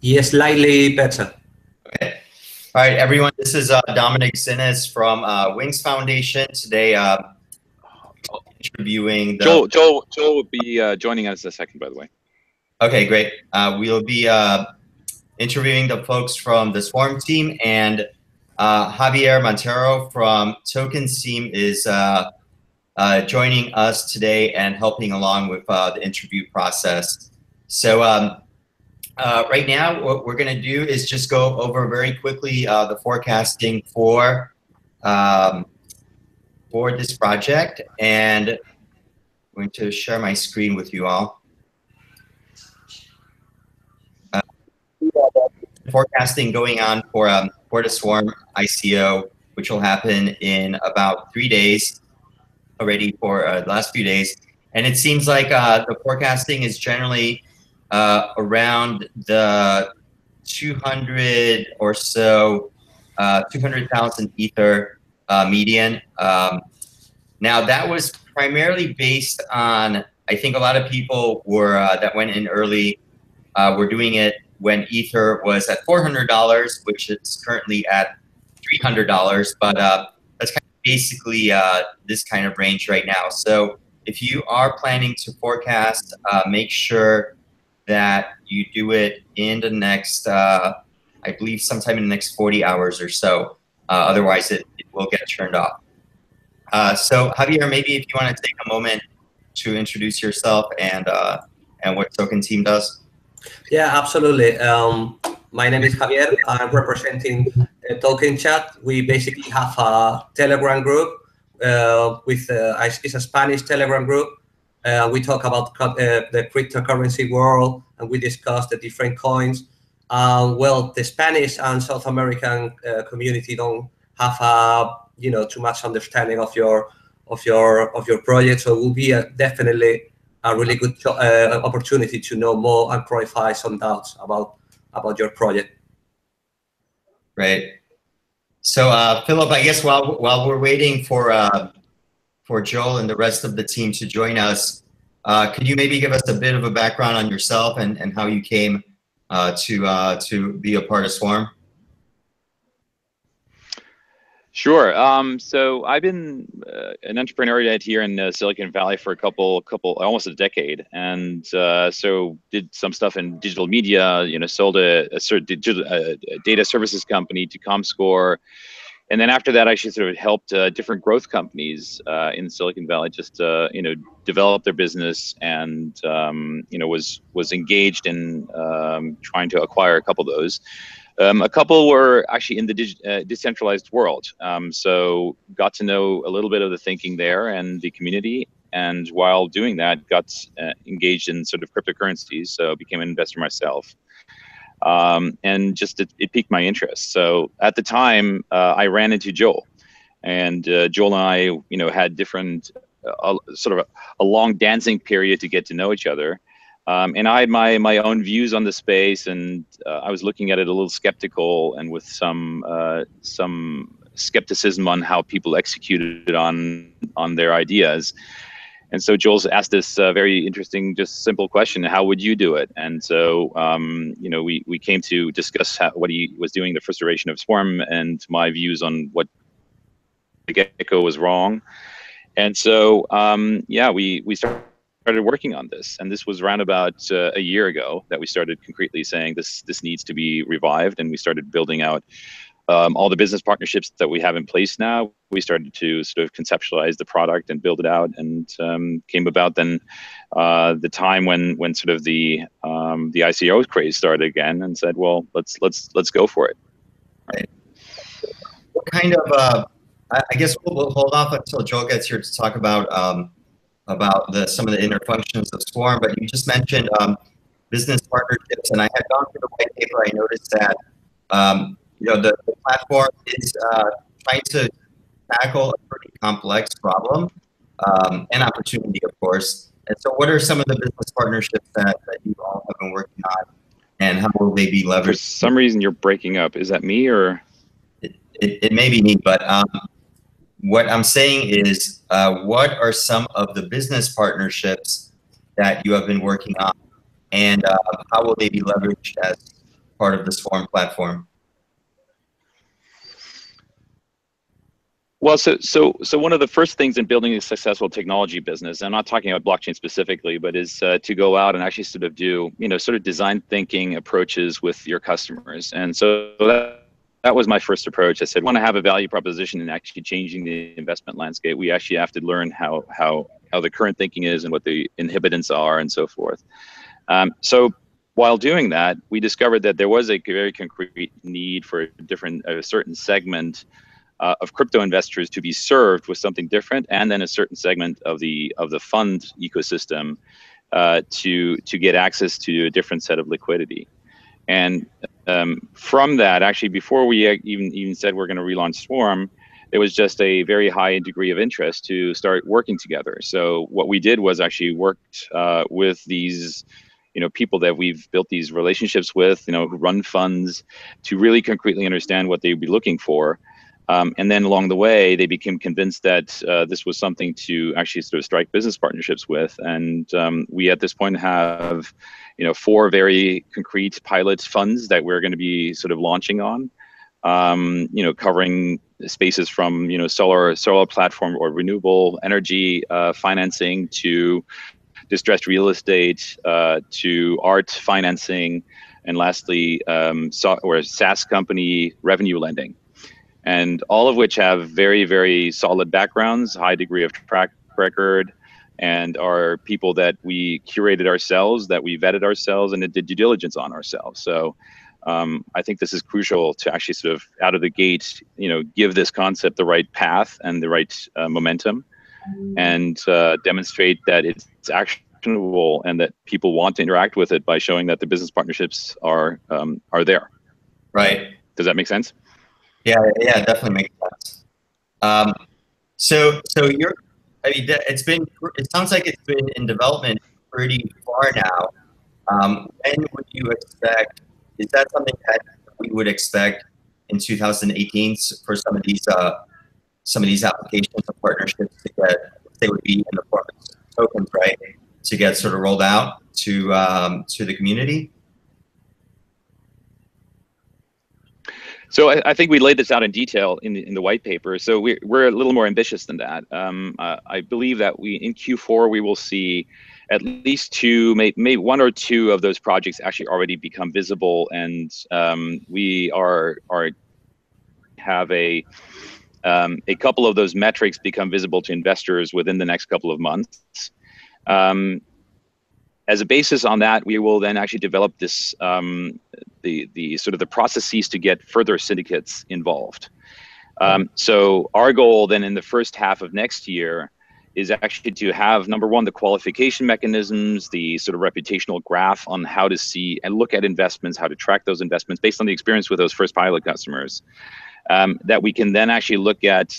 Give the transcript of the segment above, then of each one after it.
Yes, slightly better. Okay. All right, everyone. This is Dominik Zynis from Wings Foundation. Today, interviewing the... Joel will be joining us in a second, by the way. Okay, great. We'll be interviewing the folks from the Swarm team, and Javier Montero from Tokens team is joining us today and helping along with the interview process. So right now, what we're going to do is just go over very quickly the forecasting for this project, and I'm going to share my screen with you all. Forecasting going on for the Swarm ICO, which will happen in about 3 days already for the last few days. And it seems like the forecasting is generally around the 200 or so, 200,000 Ether median. Now that was primarily based on, I think a lot of people were that went in early were doing it when Ether was at $400, which is currently at $300, but that's kind of basically this kind of range right now. So if you are planning to forecast, make sure that you do it in the next, I believe sometime in the next 40 hours or so. Otherwise, it will get turned off. So Javier, maybe if you want to take a moment to introduce yourself and what Token Team does. Yeah, absolutely. My name is Javier. I'm representing Token Chat. We basically have a Telegram group it's a Spanish Telegram group. We talk about the cryptocurrency world, and we discuss the different coins. Well, the Spanish and South American community don't have too much understanding of your project, so it will be definitely a really good opportunity to know more and clarify some doubts about your project. Right. So Philip, I guess while we're waiting for Joel and the rest of the team to join us, could you maybe give us a bit of a background on yourself and how you came to be a part of Swarm? Sure. So I've been an entrepreneur here in Silicon Valley for almost a decade, and so did some stuff in digital media. Sold a data services company to ComScore, and then after that, I actually sort of helped different growth companies in Silicon Valley just develop their business, and was engaged in trying to acquire a couple of those. A couple were actually in the decentralized world, so got to know a little bit of the thinking there and the community, and while doing that, got engaged in sort of cryptocurrencies, so became an investor myself, and just it piqued my interest. So at the time, I ran into Joel, and Joel and I, had different sort of a long dancing period to get to know each other. And I had my own views on the space, and I was looking at it a little skeptical and with some skepticism on how people executed on their ideas. And so Joel's asked this very interesting, just simple question: how would you do it? And so we came to discuss what he was doing, the first iteration of Swarm, and my views on what the get-go was wrong. And so we started working on this, and this was around about a year ago that we started concretely saying this needs to be revived, and we started building out all the business partnerships that we have in place now. We started to sort of conceptualize the product and build it out, and came about then the time when sort of the ICO craze started again, and said, well, let's go for it. Right. What kind of I guess we'll hold off until Joel gets here to talk about some of the inner functions of Swarm, but you just mentioned business partnerships, and I had gone through the white paper. I noticed that the platform is trying to tackle a pretty complex problem and opportunity, of course. And so, what are some of the business partnerships that you all have been working on, and how will they be leveraged? For some reason, you're breaking up. Is that me or? It may be me, but what I'm saying is, what are some of the business partnerships that you have been working on, and how will they be leveraged part of the Swarm platform? Well, so one of the first things in building a successful technology business, I'm not talking about blockchain specifically, but is to go out and actually sort of do, sort of design thinking approaches with your customers. And so that was my first approach. I said, want to have a value proposition and actually changing the investment landscape. We actually have to learn how the current thinking is and what the inhibitants are and so forth. So while doing that, we discovered that there was a very concrete need for a certain segment of crypto investors to be served with something different, and then a certain segment of the fund ecosystem to get access to a different set of liquidity. And from that, actually, before we even said we're going to relaunch Swarm, there was just a very high degree of interest to start working together. So what we did was actually worked with these people that we've built these relationships with, who run funds, to really concretely understand what they'd be looking for. And then along the way, they became convinced that this was something to actually sort of strike business partnerships with. And we at this point have, 4 very concrete pilot funds that we're going to be sort of launching on, covering spaces from, solar platform or renewable energy financing to distressed real estate to art financing, and lastly, SaaS company revenue lending. And all of which have very, very solid backgrounds, high degree of track record, and are people that we curated ourselves, that we vetted ourselves, and did due diligence on ourselves. So I think this is crucial to actually sort of out of the gate, give this concept the right path and the right momentum, and demonstrate that it's actionable and that people want to interact with it by showing that the business partnerships are there. Right. Does that make sense? Yeah, it definitely makes sense. So it sounds like it's been in development pretty far now. When would you expect, is that something that we would expect in 2018 for some of these applications of partnerships to get, they would be in the form of tokens, right, to get sort of rolled out to the community? So I think we laid this out in detail in the white paper. So we're a little more ambitious than that. I believe that in Q4 we will see at least 2, maybe 1 or 2 of those projects actually already become visible, and we have a couple of those metrics become visible to investors within the next couple of months. As a basis on that, we will then actually develop this the sort of the processes to get further syndicates involved. So our goal then in the first half of next year is actually to have, number one, the qualification mechanisms, the sort of reputational graph on how to see and look at investments, how to track those investments based on the experience with those first pilot customers, that we can then actually look at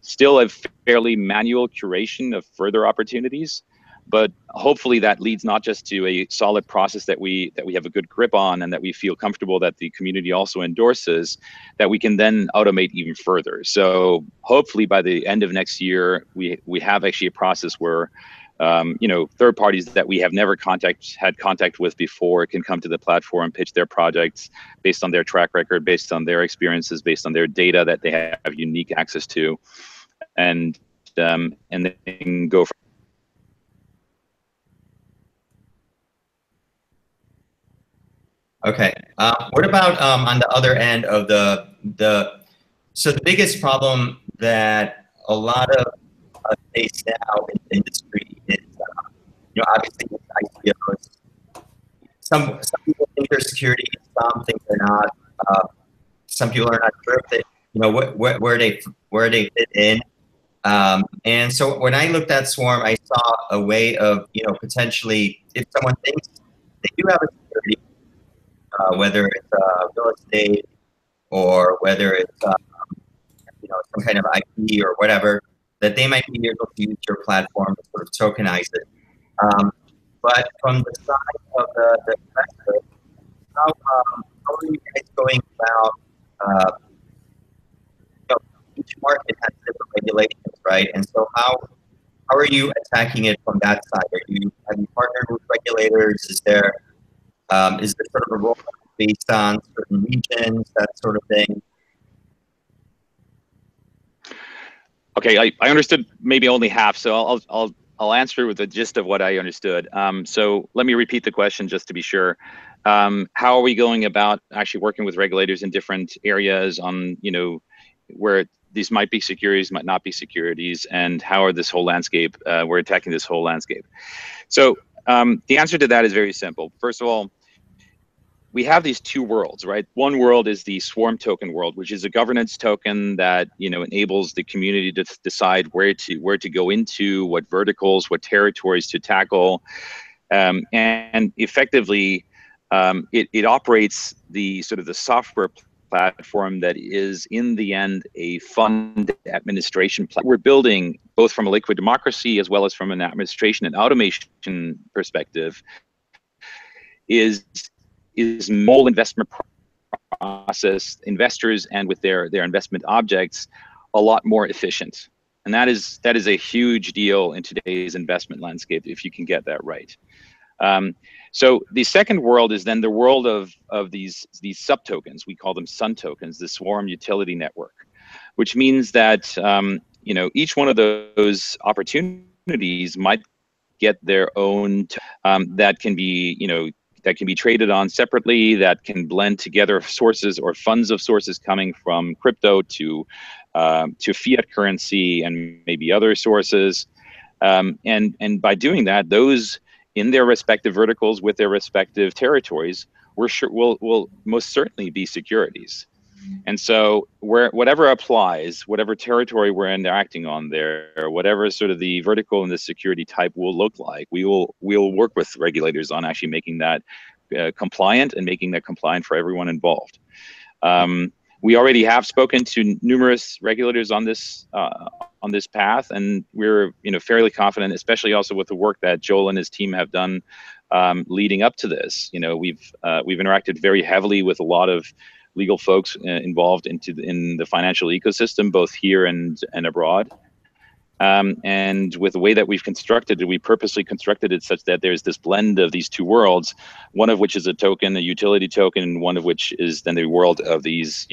still a fairly manual curation of further opportunities. But hopefully that leads not just to a solid process that we have a good grip on and that we feel comfortable that the community also endorses, that we can then automate even further. So hopefully by the end of next year, we have actually a process where third parties that we have never had contact with before can come to the platform, pitch their projects based on their track record, based on their experiences, based on their data that they have unique access to, and then go from. Okay. What about on the other end of so the biggest problem that a lot of us face now in the industry is, obviously with ICOs, some people think they're security, some think they're not. Some people are not sure if they, where they fit in. And so when I looked at Swarm, I saw a way of, potentially, if someone thinks they do have a security, whether it's real estate or whether it's some kind of IP or whatever, that they might be able to use your platform to sort of tokenize it. But from the side of the investor, how are you guys going about? Each market has different regulations, right? And so how are you attacking it from that side? Have you partnered with regulators? Is there sort of a role based on certain regions, that sort of thing? Okay, I understood maybe only half, so I'll answer with the gist of what I understood. So let me repeat the question just to be sure. How are we going about actually working with regulators in different areas on, where these might be securities, might not be securities, and how are this whole landscape, we're attacking this whole landscape. So the answer to that is very simple. First of all, we have these two worlds, right? One world is the swarm token world, which is a governance token that enables the community to decide where to go into, what verticals, what territories to tackle, and effectively, it operates the sort of the software platform that is in the end a fund administration platform. We're building both from a liquid democracy as well as from an administration and automation perspective is whole investment process, investors and with their investment objects a lot more efficient. And that is a huge deal in today's investment landscape if you can get that right. So the second world is then the world of these sub tokens. We call them sun tokens, the swarm utility network, which means that each one of those opportunities might get their own that can be traded on separately, that can blend together sources or funds of sources coming from crypto to fiat currency and maybe other sources. And by doing that, those in their respective verticals with their respective territories, will most certainly be securities. And so whatever applies, whatever territory we're interacting on there, whatever sort of the vertical and the security type will look like, we'll work with regulators on actually making that compliant and making that compliant for everyone involved. We already have spoken to numerous regulators on this path, and we're fairly confident, especially also with the work that Joel and his team have done leading up to this. We've interacted very heavily with a lot of legal folks involved in the financial ecosystem, both here and abroad. And with the way that we've constructed it, we purposely constructed it such that there's this blend of these two worlds, one of which is a token, a utility token, and one of which is then the world of these,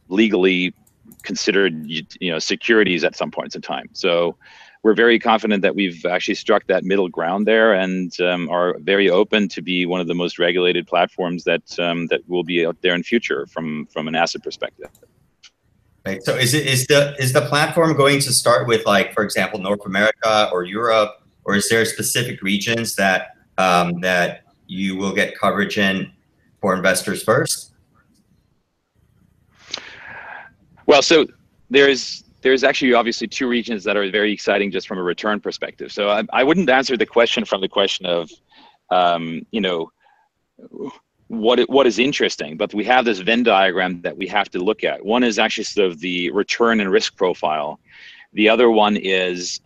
legally considered, securities at some points in time. So we're very confident that we've actually struck that middle ground there, and are very open to be one of the most regulated platforms that will be out there in future from an asset perspective. Right. So is the platform going to start with, like, for example, North America or Europe, or is there specific regions that that you will get coverage in for investors first? Well, so there's actually obviously two regions that are very exciting just from a return perspective. So I wouldn't answer the question from the question of, what is interesting, but we have this Venn diagram that we have to look at. One is actually sort of the return and risk profile. The other one is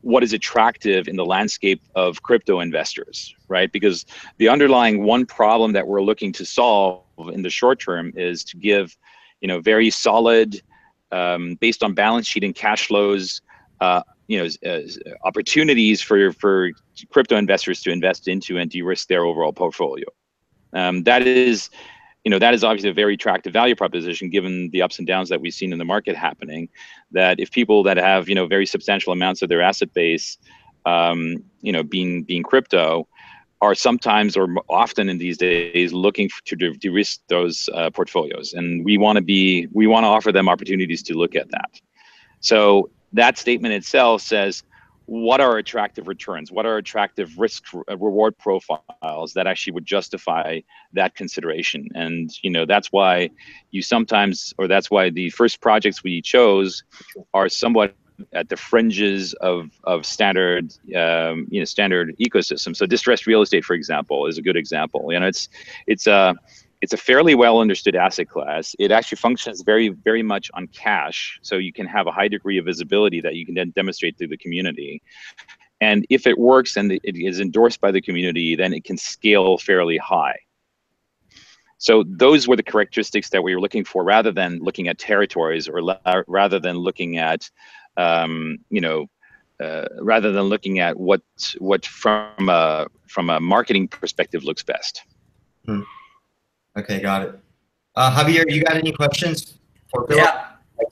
what is attractive in the landscape of crypto investors, right? Because the underlying one problem that we're looking to solve in the short term is to give, very solid, based on balance sheet and cash flows, opportunities for crypto investors to invest into and de-risk their overall portfolio. That is obviously a very attractive value proposition given the ups and downs that we've seen in the market happening. That if people that have very substantial amounts of their asset base, being crypto, are sometimes or often in these days looking to de-risk those portfolios, and we want to offer them opportunities to look at that. So that statement itself says, what are attractive returns? What are attractive risk reward profiles that actually would justify that consideration? And that's why that's why the first projects we chose are somewhat at the fringes of standard standard ecosystem. So distressed real estate, for example, is a good example. It's a fairly well understood asset class. It actually functions very, very much on cash. So you can have a high degree of visibility that you can then demonstrate through the community. And if it works and it is endorsed by the community, then it can scale fairly high. So those were the characteristics that we were looking for, rather than looking at territories, or rather than looking at, what from a marketing perspective looks best. Okay, got it. Javier, you got any questions for Philip?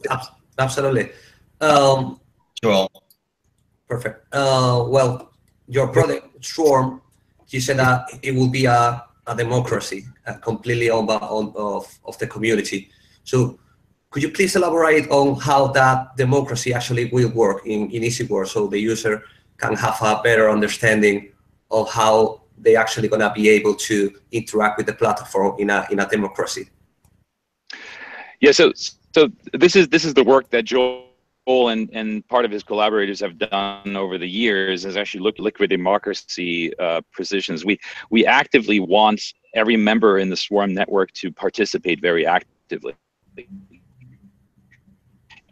Yeah, absolutely. Joel. Perfect. Well, your product Swarm, you said that it will be a democracy, completely owned of the community. So could you please elaborate on how that democracy actually will work in easy words, so the user can have a better understanding of how they actually gonna be able to interact with the platform in a democracy? Yeah, so this is the work that Joel and part of his collaborators have done over the years, is actually look liquid democracy positions. We actively want every member in the Swarm network to participate very actively.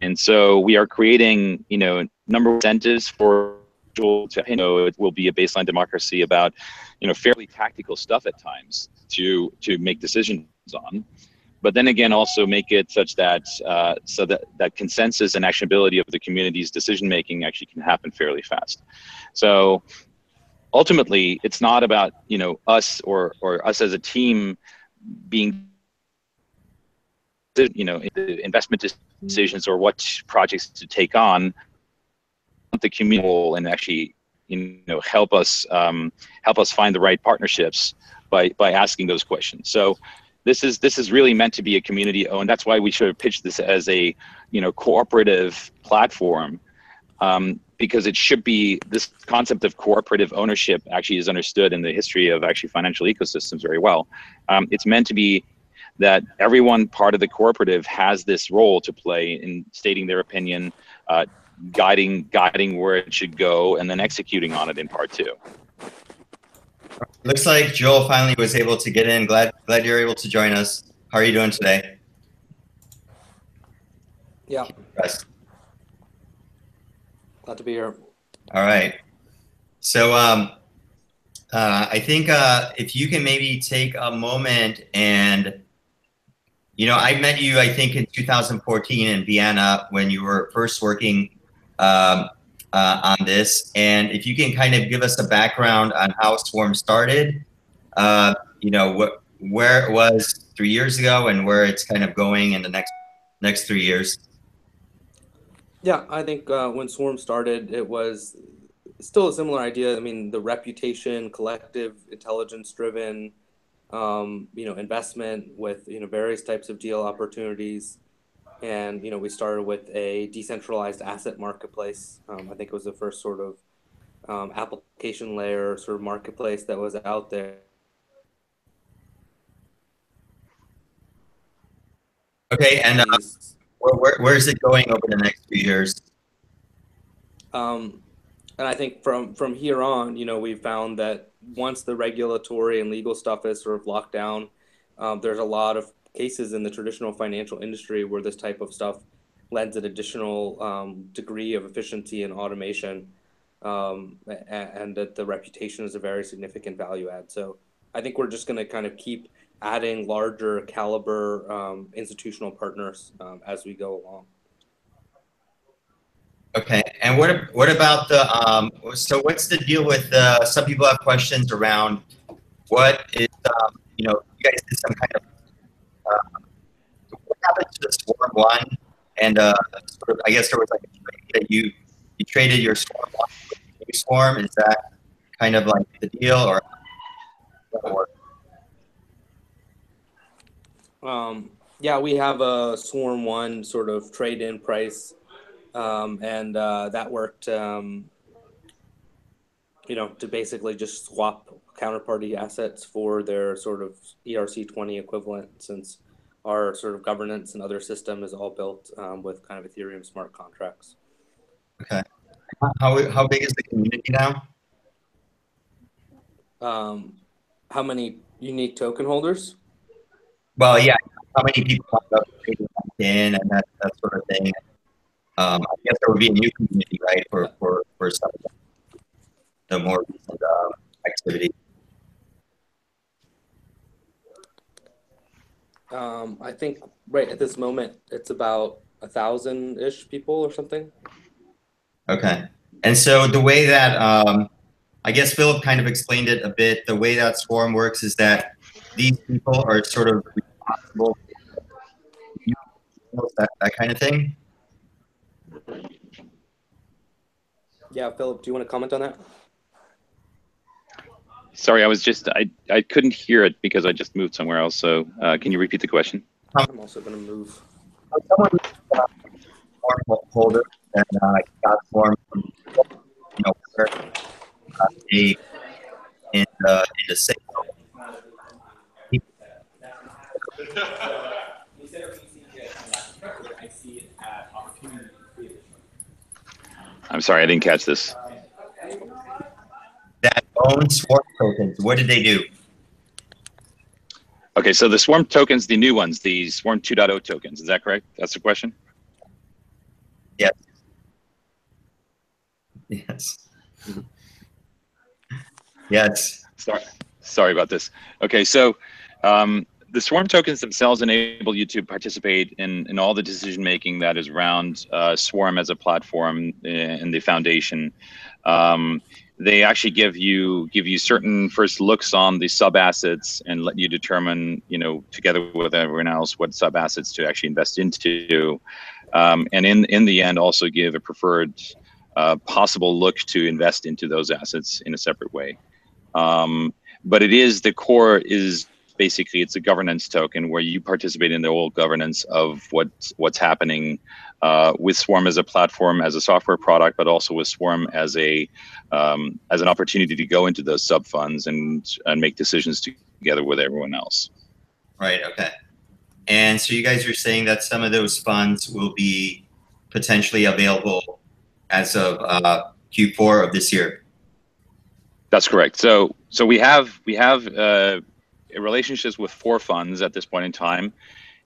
And so we are creating, number of incentives for Joel to, it will be a baseline democracy about, fairly tactical stuff at times to make decisions on. But then again, also make it such that that consensus and actionability of the community's decision making actually can happen fairly fast. So ultimately, it's not about us or us as a team being investment decisions or what projects to take on. The community and actually help us find the right partnerships by asking those questions. So this is really meant to be a community owned. That's why we should pitch this as a cooperative platform, because it should be, this concept of cooperative ownership actually is understood in the history of actually financial ecosystems very well. It's meant to be that everyone part of the cooperative has this role to play in stating their opinion, guiding where it should go, and then executing on it in part two. Looks like Joel finally was able to get in. Glad you're able to join us. How are you doing today? Yeah. Yes. Glad to be here. All right. So I think if you can maybe take a moment and, I met you, I think in 2014 in Vienna when you were first working on this, and if you can kind of give us a background on how Swarm started, where it was 3 years ago and where it's kind of going in the next 3 years. Yeah, I think when Swarm started, it was still a similar idea. I mean, the reputation, collective, intelligence-driven, investment with various types of deal opportunities. And, we started with a decentralized asset marketplace. I think it was the first sort of application layer sort of marketplace that was out there. Okay, and where is it going over the next few years? And I think from here on, we've found that once the regulatory and legal stuff is sort of locked down, there's a lot of cases in the traditional financial industry where this type of stuff lends an additional degree of efficiency and automation, and that the reputation is a very significant value add. So I think we're just going to kind of keep adding larger caliber institutional partners as we go along. Okay, and what about the so what's the deal with some people have questions around what is you guys did some kind of what happened to the Swarm one, and sort of, I guess there was like a trade that you traded your Swarm one with the new Swarm. Is that kind of like the deal, or? Yeah, we have a Swarm 1 sort of trade-in price, and that worked, to basically just swap counterparty assets for their sort of ERC20 equivalent, since our sort of governance and other system is all built with kind of Ethereum smart contracts. Okay. How big is the community now? How many unique token holders? Well, yeah. How many people have trading in and that sort of thing? I guess there would be a new community, right, for some of the more recent activity. I think right at this moment it's about 1,000-ish people or something. Okay, and so the way that I guess Philip kind of explained it a bit. The way that Swarm works is that these people are sort of responsible for that kind of thing? Yeah, Philip, do you want to comment on that? Sorry, I couldn't hear it because I just moved somewhere else. So can you repeat the question? I'm also going to move. Someone form holder and got form from, where they in the same. I'm sorry, I didn't catch this. That own Swarm tokens, what did they do? Okay, so the Swarm tokens, the new ones, the Swarm 2.0 tokens, is that correct? That's the question? Yes. Yes. Yes. Sorry about this. Okay, so the Swarm tokens themselves enable you to participate in all the decision making that is around Swarm as a platform and the foundation. They actually give you certain first looks on the sub assets and let you determine, together with everyone else, what sub assets to actually invest into, and in the end also give a preferred possible look to invest into those assets in a separate way. But the core is basically it's a governance token where you participate in the whole governance of what's happening with Swarm as a platform, as a software product, but also with Swarm as an opportunity to go into those sub funds and make decisions together with everyone else. Right. Okay. And so you guys are saying that some of those funds will be potentially available as of Q4 of this year. That's correct. So we have relationships with 4 funds at this point in time,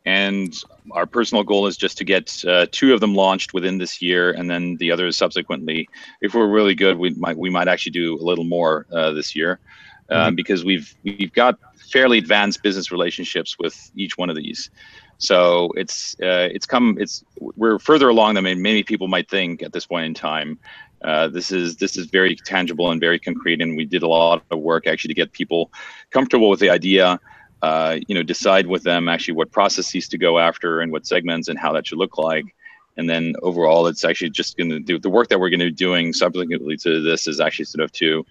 and our personal goal is just to get 2 of them launched within this year, and then the others subsequently. If we're really good, we might actually do a little more this year, because we've got fairly advanced business relationships with each one of these. So we're further along than many people might think at this point in time. This is very tangible and very concrete, and we did a lot of work actually to get people comfortable with the idea, decide with them actually what processes to go after and what segments and how that should look like. And then overall, it's actually just going to do the work that we're going to be doing subsequently to this is actually sort of to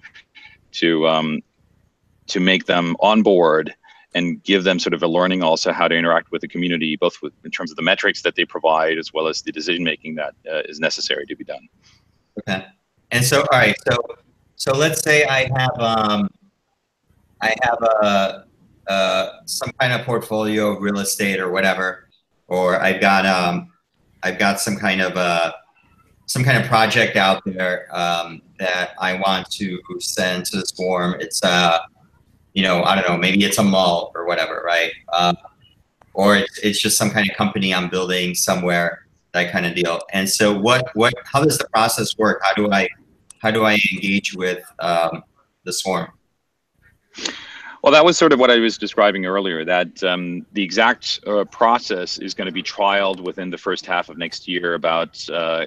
make them on board and give them sort of a learning also how to interact with the community, both in terms of the metrics that they provide as well as the decision making that is necessary to be done. Okay. And so, all right. So let's say I have some kind of portfolio of real estate or whatever, or I've got some kind of project out there that I want to send to the Swarm. It's I don't know, maybe it's a mall or whatever, right? Or it's just some kind of company I'm building somewhere, that kind of deal. And so how does the process work? How do I engage with the Swarm? Well, that was sort of what I was describing earlier, that the exact process is going to be trialed within the first half of next year about so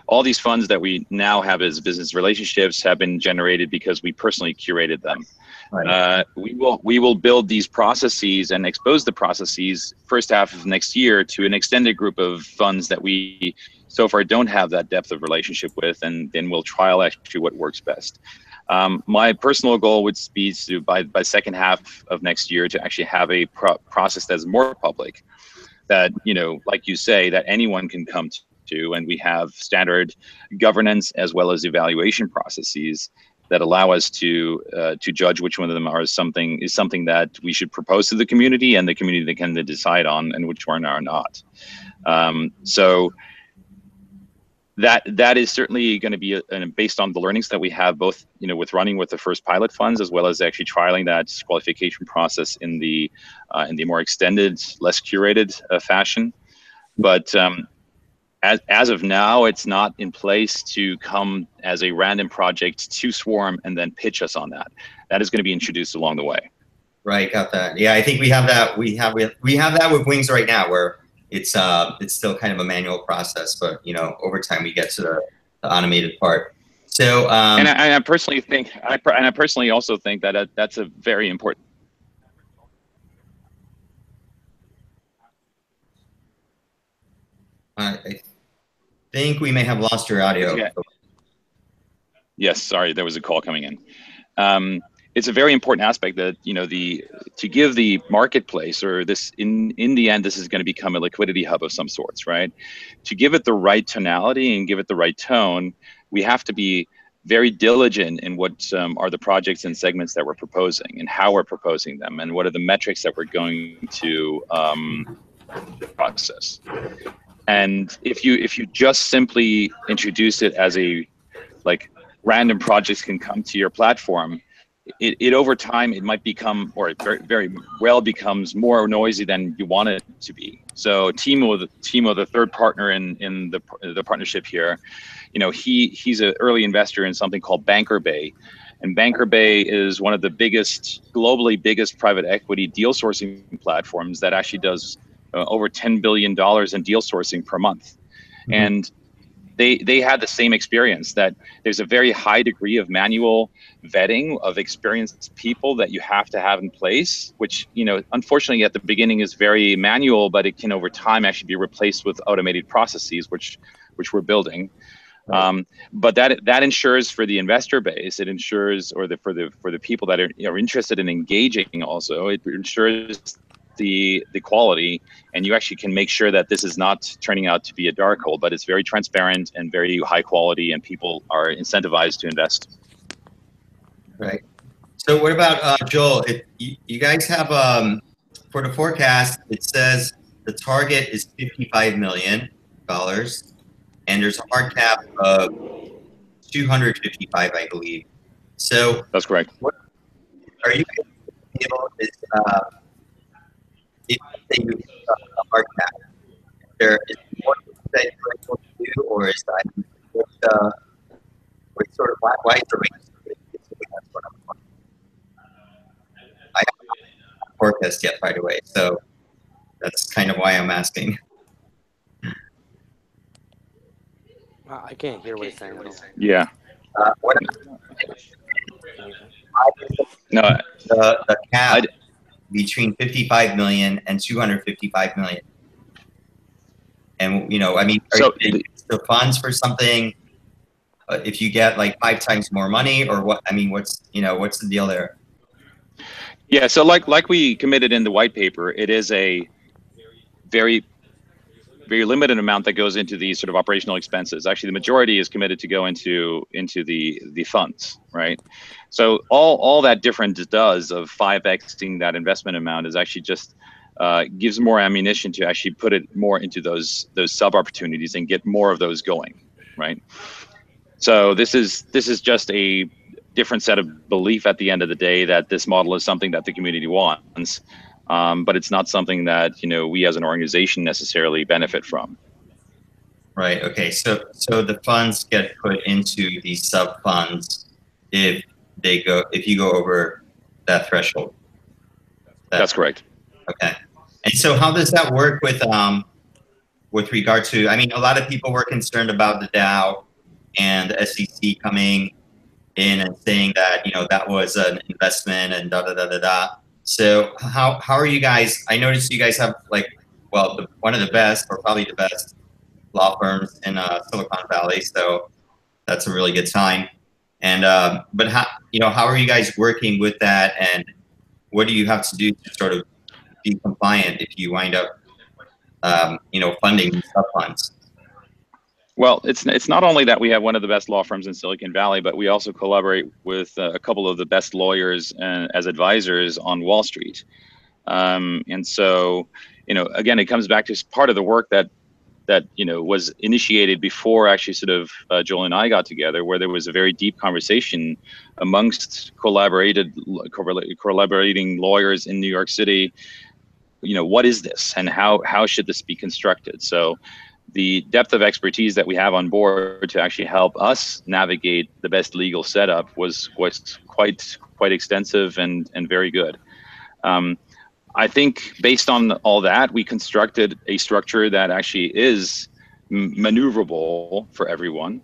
all these funds that we now have as business relationships have been generated because we personally curated them. Right. We will build these processes and expose the processes first half of next year to an extended group of funds that we so far don't have that depth of relationship with, and then we'll trial actually what works best. My personal goal would be to, by second half of next year, to actually have a process that's more public, that, like you say, that anyone can come to, and we have standard governance as well as evaluation processes that allow us to judge which one of them is something that we should propose to the community, and the community that can decide on, and which one are not. So that is certainly going to be based on the learnings that we have, both with running with the first pilot funds, as well as actually trialing that qualification process in the more extended, less curated fashion. But as of now, it's not in place to come as a random project to Swarm and then pitch us on that. That is going to be introduced along the way. Right, got that. Yeah, I think we have that. We have that with Wings right now, where it's still kind of a manual process, but over time we get to the automated part. So and I personally also think that that's a very important think we may have lost your audio. Yeah. Yes, sorry, there was a call coming in. It's a very important aspect that, you know, to give the marketplace, or this, in the end, this is going to become a liquidity hub of some sorts, right? To give it the right tonality and give it the right tone, we have to be very diligent in what are the projects and segments that we're proposing and how we're proposing them and what are the metrics that we're going to process. And if you just simply introduce it as a, like, random projects can come to your platform, it over time it might become, or it very, very well becomes more noisy than you want it to be. So Timo, the third partner in the partnership here, you know, he's an early investor in something called Banker Bay, and Banker Bay is one of the globally biggest private equity deal sourcing platforms that actually does over $10 billion in deal sourcing per month. Mm-hmm. And they had the same experience, that there's a very high degree of manual vetting of experienced people that you have to have in place, which, you know, unfortunately at the beginning is very manual, but it can over time actually be replaced with automated processes, which we're building. But that ensures for the investor base, it ensures, or for the people that are interested in engaging also, it ensures the quality, and you actually can make sure that this is not turning out to be a dark hole, but it's very transparent and very high quality, and people are incentivized to invest. Right. So what about Joel? You guys have for the forecast, it says the target is $55 million, and there's a hard cap of 255, I believe. So that's correct. What are you able to? If they use a hard cap, there is more that you're able to do, or is that what sort of why is the range? That's what I'm wondering. I haven't forecast yet, by the way, so that's kind of why I'm asking. I can't hear what he's saying. Yeah. No. The cap between 55 million and 255 million. And, you know, I mean, are you the funds for something if you get like 5 times more money, or what? I mean, what's the deal there? Yeah, so like we committed in the white paper, it is a very, very limited amount that goes into these sort of operational expenses. Actually, the majority is committed to go into the funds, right? So all that difference does of 5xing that investment amount is actually just gives more ammunition to actually put it more into those sub opportunities and get more of those going, right? So this is just a different set of belief at the end of the day that this model is something that the community wants. But it's not something that, you know, we as an organization necessarily benefit from. Right. Okay. So the funds get put into these sub funds if you go over that threshold. That's correct. Okay. And so how does that work with regard to? I mean, a lot of people were concerned about the DAO and the SEC coming in and saying that, you know, that was an investment and da da da da da. So how are you guys? I noticed you guys have one of the best, or probably the best, law firms in Silicon Valley. So that's a really good sign. And but how are you guys working with that? And what do you have to do to sort of be compliant if you wind up funding sub funds? Well, it's not only that we have one of the best law firms in Silicon Valley, but we also collaborate with a couple of the best lawyers as advisors on Wall Street. And so, you know, again, it comes back to part of the work that you know was initiated before actually sort of Joel and I got together, where there was a very deep conversation amongst collaborating lawyers in New York City. You know, what is this, and how should this be constructed? So the depth of expertise that we have on board to actually help us navigate the best legal setup was quite extensive and very good. I think based on all that, we constructed a structure that actually is maneuverable for everyone.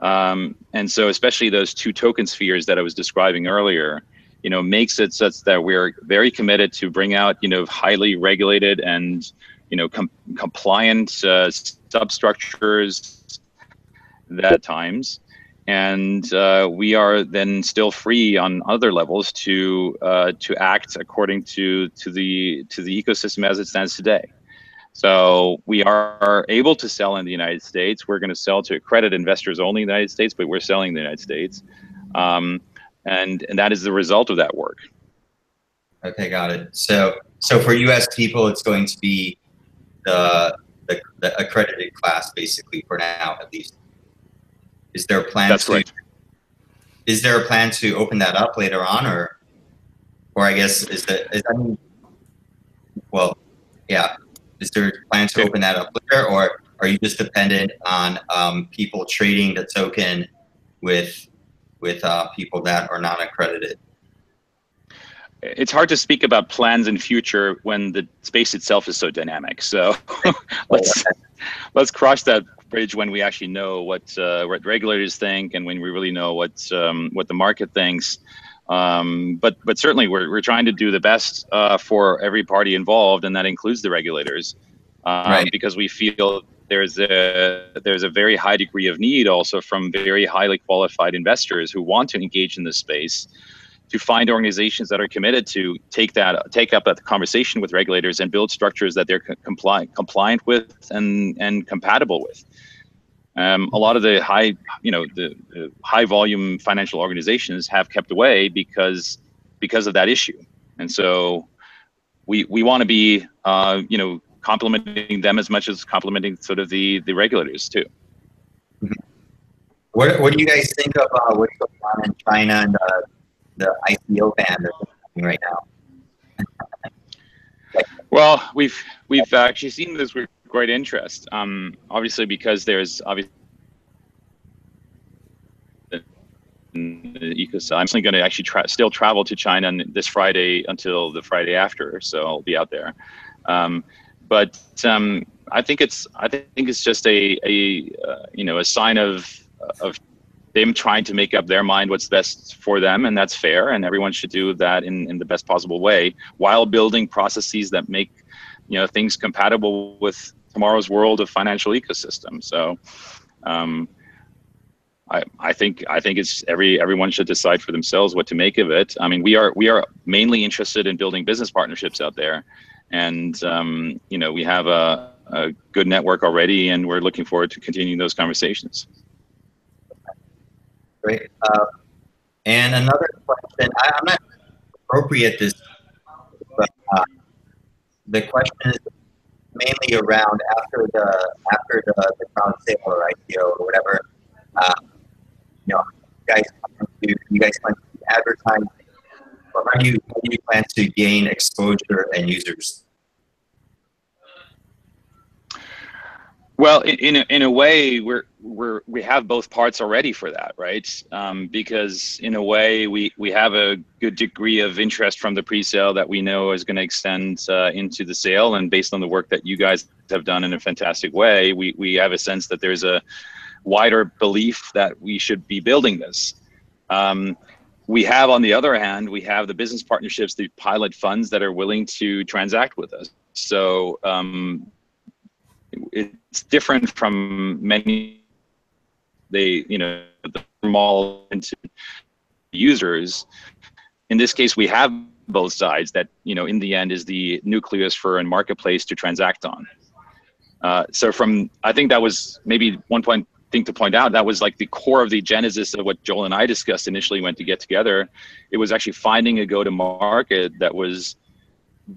And so especially those 2 token spheres that I was describing earlier, you know, makes it such that we're very committed to bring out, you know, highly regulated and, you know, compliant substructures that times. And we are then still free on other levels to act according to the ecosystem as it stands today. So we are able to sell in the United States. We're going to sell to accredited investors only in the United States, but we're selling in the United States, and that is the result of that work. Okay, got it. So for U.S. people, it's going to be the accredited class basically for now, at least. Is there a plan? That's correct. Is there a plan to open that up later on, or I guess is there a plan to open that up later, or are you just dependent on people trading the token with people that are not accredited? It's hard to speak about plans in future when the space itself is so dynamic. So let's cross that bridge when we actually know what regulators think and when we really know what the market thinks. But certainly we're trying to do the best for every party involved, and that includes the regulators, right. Because we feel there's a very high degree of need also from very highly qualified investors who want to engage in this space, to find organizations that are committed to take up that conversation with regulators and build structures that they're compliant with and compatible with. A lot of the high volume financial organizations have kept away because of that issue, and so we want to be complimenting them as much as complimenting sort of the regulators too. Mm-hmm. What do you guys think of what's going on in China and the ICO ban that's happening right now? Well, we've actually seen this with great interest. Obviously, because there's obviously the ecosystem. I'm actually going to actually still travel to China this Friday until the Friday after, so I'll be out there. But I think it's just a sign of them trying to make up their mind what's best for them, and that's fair, and everyone should do that in the best possible way while building processes that make things compatible with tomorrow's world of financial ecosystem. So I think it's everyone should decide for themselves what to make of it. I mean, we are mainly interested in building business partnerships out there, and we have a good network already, and we're looking forward to continuing those conversations. Great. And another question, I'm not appropriate this, but the question is mainly around after the crowd sale or IPO or whatever. You guys plan to advertise, or how do you plan to gain exposure and users? Well, in a way, we have both parts already for that, right? Because in a way, we have a good degree of interest from the pre-sale that we know is going to extend into the sale, and based on the work that you guys have done in a fantastic way, we have a sense that there's a wider belief that we should be building this. We have, on the other hand, we have the business partnerships, the pilot funds that are willing to transact with us. So it's different from many, the small into users. In this case, we have both sides that, in the end is the nucleus for a marketplace to transact on. So I think that was maybe one thing to point out, that was like the core of the genesis of what Joel and I discussed initially when to get together. It was actually finding a go-to-market that was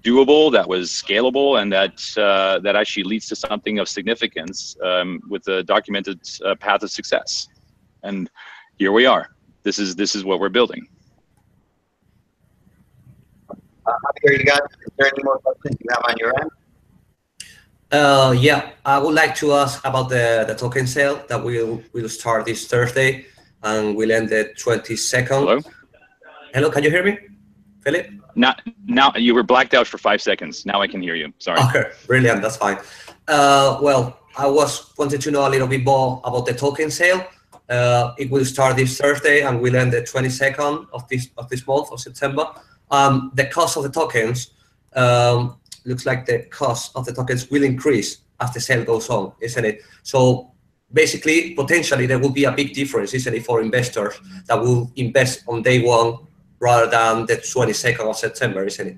doable, that was scalable, and that actually leads to something of significance with a documented path of success. And here we are. This is what we're building. Javier, is there any more questions you have on your end? Yeah, I would like to ask about the token sale that will start this Thursday and will end the 22nd. Hello, can you hear me, Philip? Now you were blacked out for 5 seconds. Now I can hear you. Sorry. Okay, brilliant. That's fine. Well, I wanted to know a little bit more about the token sale. It will start this Thursday and will end the 22nd of this month of September. The cost of the tokens. Looks like the cost of the tokens will increase as the sale goes on, isn't it? So basically, potentially, there will be a big difference, isn't it, for investors that will invest on day one rather than the 22nd of September, isn't it?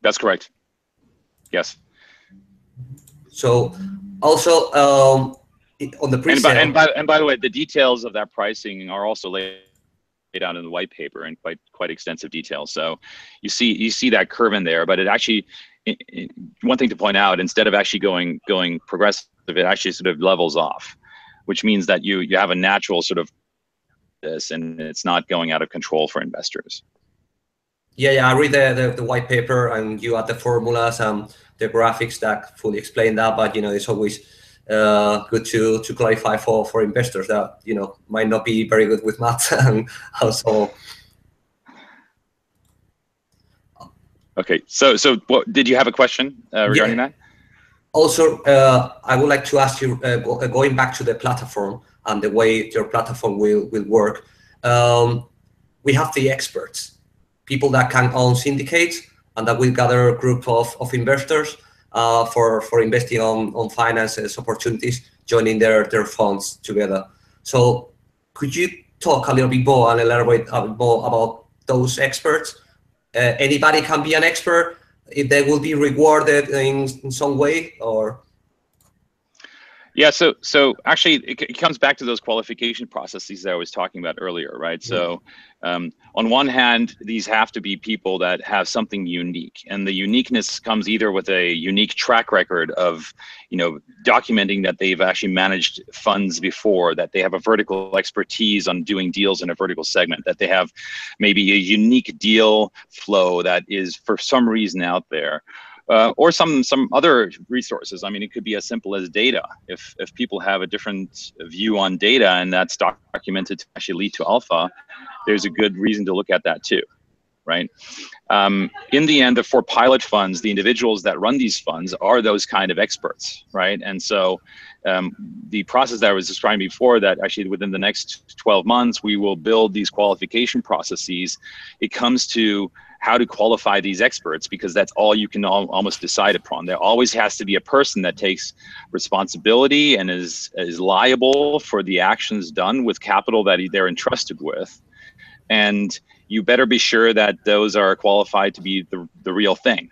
That's correct. Yes. So also on the pre-sale. And by the way, the details of that pricing are also laid out in the white paper in quite extensive detail. So you see that curve in there, but it actually, one thing to point out, instead of actually going progressive, it actually sort of levels off, which means that you have a natural sort of this, and it's not going out of control for investors. Yeah, I read the white paper, and you add the formulas and the graphics that fully explain that. But it's always good to clarify for investors that might not be very good with math and also. Okay, so what did you have a question regarding that? Also, I would like to ask you, going back to the platform and the way your platform will work. We have the experts, people that can own syndicates, and that will gather a group of investors for investing on finances opportunities, joining their funds together. So could you talk a little bit more and elaborate a bit more about those experts? Anybody can be an expert, if they will be rewarded in some way, or? Yeah, so actually it comes back to those qualification processes that I was talking about earlier, right? So on one hand, these have to be people that have something unique, and the uniqueness comes either with a unique track record of documenting that they've actually managed funds before, that they have a vertical expertise on doing deals in a vertical segment, that they have maybe a unique deal flow that is for some reason out there. Or some other resources. I mean, it could be as simple as data. If people have a different view on data and that's documented to actually lead to alpha, there's a good reason to look at that too, right? In the end, for pilot funds, the individuals that run these funds are those kind of experts, right? And so the process that I was describing before, that actually within the next 12 months, we will build these qualification processes. It comes to how to qualify these experts, because that's all you can almost decide upon. There always has to be a person that takes responsibility and is liable for the actions done with capital that they're entrusted with. And you better be sure that those are qualified to be the real thing.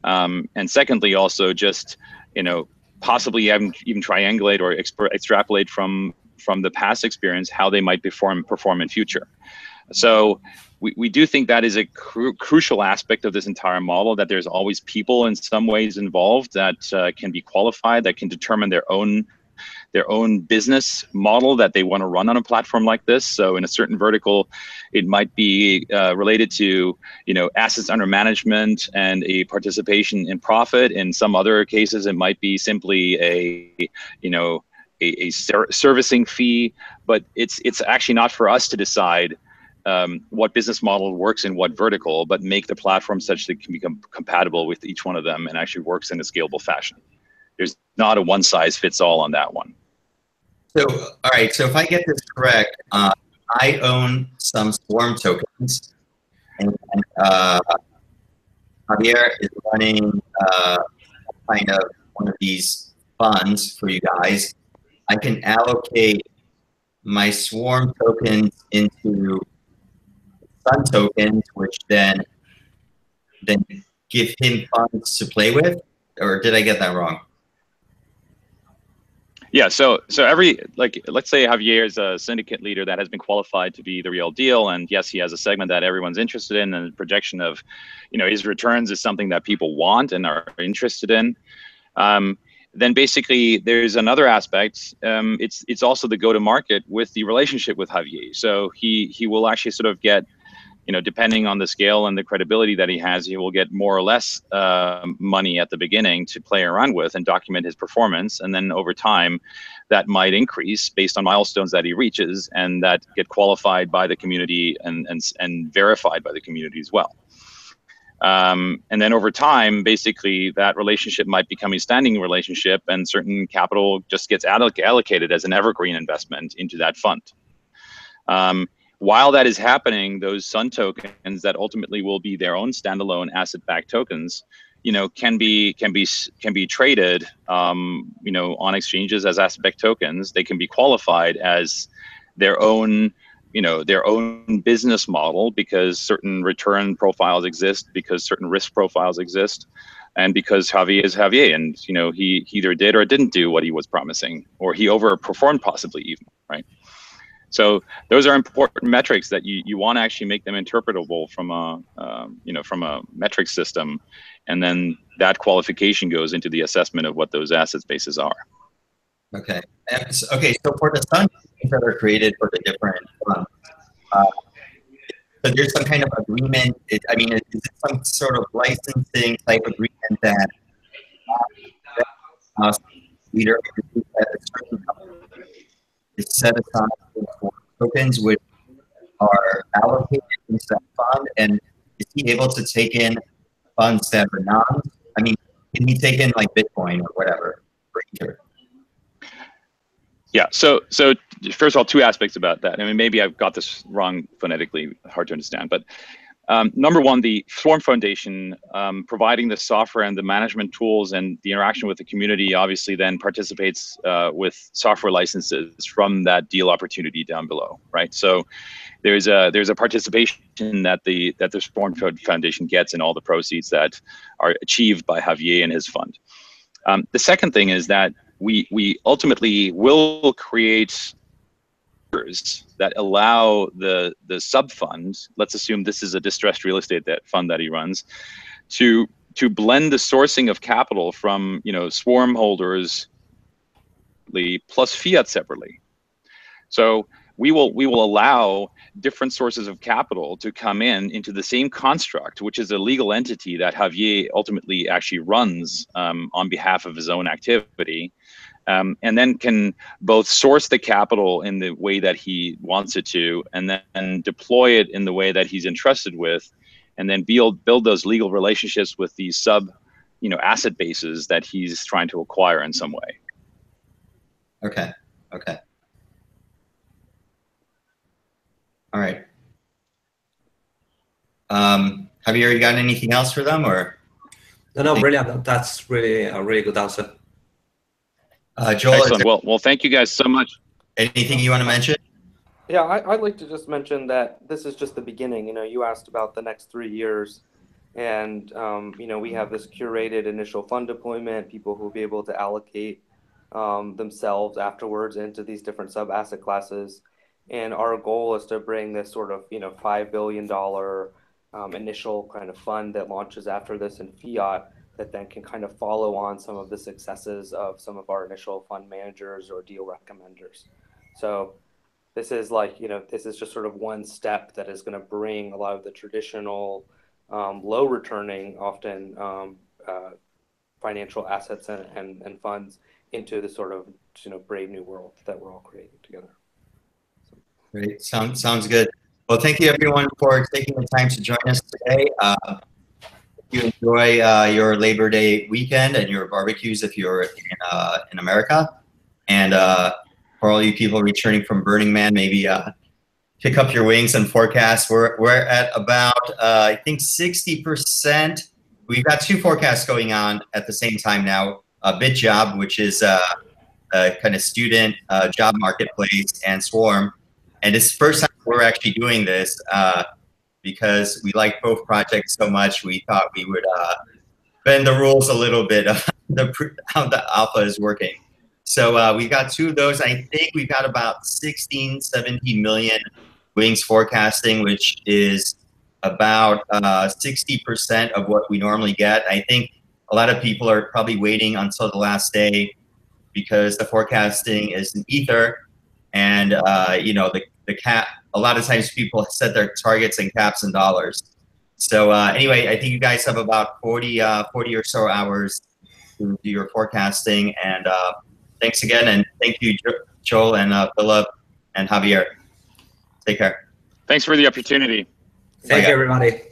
And secondly, also just, possibly even triangulate or extrapolate from the past experience how they might perform in future. So we do think that is a crucial aspect of this entire model, that there's always people in some ways involved that can be qualified, that can determine their own business model that they want to run on a platform like this. So in a certain vertical, it might be related to assets under management and a participation in profit. In some other cases, it might be simply a servicing fee. But it's actually not for us to decide what business model works in what vertical, but make the platform such that it can become compatible with each one of them and actually works in a scalable fashion. There's not a one size fits all on that one. So, all right. So if I get this correct, I own some Swarm tokens, and Javier is running kind of one of these funds for you guys. I can allocate my Swarm tokens into Sun tokens, which then give him funds to play with, or did I get that wrong? Yeah, so let's say Javier is a syndicate leader that has been qualified to be the real deal, and yes, he has a segment that everyone's interested in, and the projection of, his returns is something that people want and are interested in. Then basically there's another aspect. It's also the go-to-market with the relationship with Javier. So he will actually sort of get, depending on the scale and the credibility that he has, he will get more or less money at the beginning to play around with and document his performance. And then over time, that might increase based on milestones that he reaches and that get qualified by the community and verified by the community as well. And then over time, basically, that relationship might become a standing relationship, and certain capital just gets allocated as an evergreen investment into that fund. While that is happening, those Sun tokens that ultimately will be their own standalone asset-backed tokens, can be traded, on exchanges as aspect tokens. They can be qualified as their own, their own business model, because certain return profiles exist, because certain risk profiles exist, and because Javier is Javier, and he either did or didn't do what he was promising, or he overperformed possibly even, right? So those are important metrics that you want to actually make them interpretable from a metric system, and then that qualification goes into the assessment of what those asset bases are. Okay. Okay. So for the funds that are created for the different funds, so there's some kind of agreement. Is it some sort of licensing type agreement that leader at a certain company is set aside for tokens which are allocated into that fund, and is he able to take in funds that are non? Can he take in like Bitcoin or whatever for Ether? Yeah. So first of all, two aspects about that. Maybe I've got this wrong phonetically, hard to understand, but number one, the Swarm Foundation, providing the software and the management tools and the interaction with the community, obviously then participates with software licenses from that deal opportunity down below, right? So there's a participation that the Swarm Foundation gets in all the proceeds that are achieved by Javier and his fund. The second thing is that we ultimately will create that allow the sub fund, let's assume this is a distressed real estate fund that he runs, to blend the sourcing of capital from Swarm holders plus fiat separately. So we will allow different sources of capital to come into the same construct, which is a legal entity that Javier ultimately actually runs on behalf of his own activity. And then can both source the capital in the way that he wants it to, and then deploy it in the way that he's entrusted with, and then build those legal relationships with these sub, asset bases that he's trying to acquire in some way. Okay. Okay. All right. Javier, you got anything else for them, or? No, brilliant. That's really a really good answer. Joel, excellent. Well, thank you guys so much. Anything you want to mention? Yeah, I'd like to just mention that this is just the beginning. You asked about the next 3 years, and we have this curated initial fund deployment, people who will be able to allocate themselves afterwards into these different sub asset classes. And our goal is to bring this sort of $5 billion initial kind of fund that launches after this in fiat, that then can kind of follow on some of the successes of some of our initial fund managers or deal recommenders. So this is this is just sort of one step that is going to bring a lot of the traditional low returning, often financial assets and funds into the sort of brave new world that we're all creating together. So. Great. Sounds good. Well, thank you everyone for taking the time to join us today. You enjoy your Labor Day weekend and your barbecues if you're in America, and for all you people returning from Burning Man, maybe pick up your wings and forecast. We're at about I think 60%. We've got 2 forecasts going on at the same time now. BitJob, which is a kind of student job marketplace, and Swarm. And it's the first time we're actually doing this. Because we like both projects so much, we thought we would bend the rules a little bit of how the alpha is working. So we got 2 of those. I think we've got about 16, 17 million wings forecasting, which is about 60% of what we normally get. I think a lot of people are probably waiting until the last day because the forecasting is in Ether, and the cap. A lot of times people set their targets and caps in dollars. So anyway, I think you guys have about 40 or so hours to do your forecasting. And thanks again. And thank you, Joel and Philip and Javier. Take care. Thanks for the opportunity. Thank you, everybody.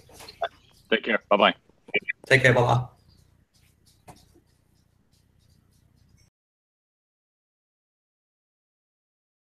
Take care. Bye-bye. Take care. Bye-bye.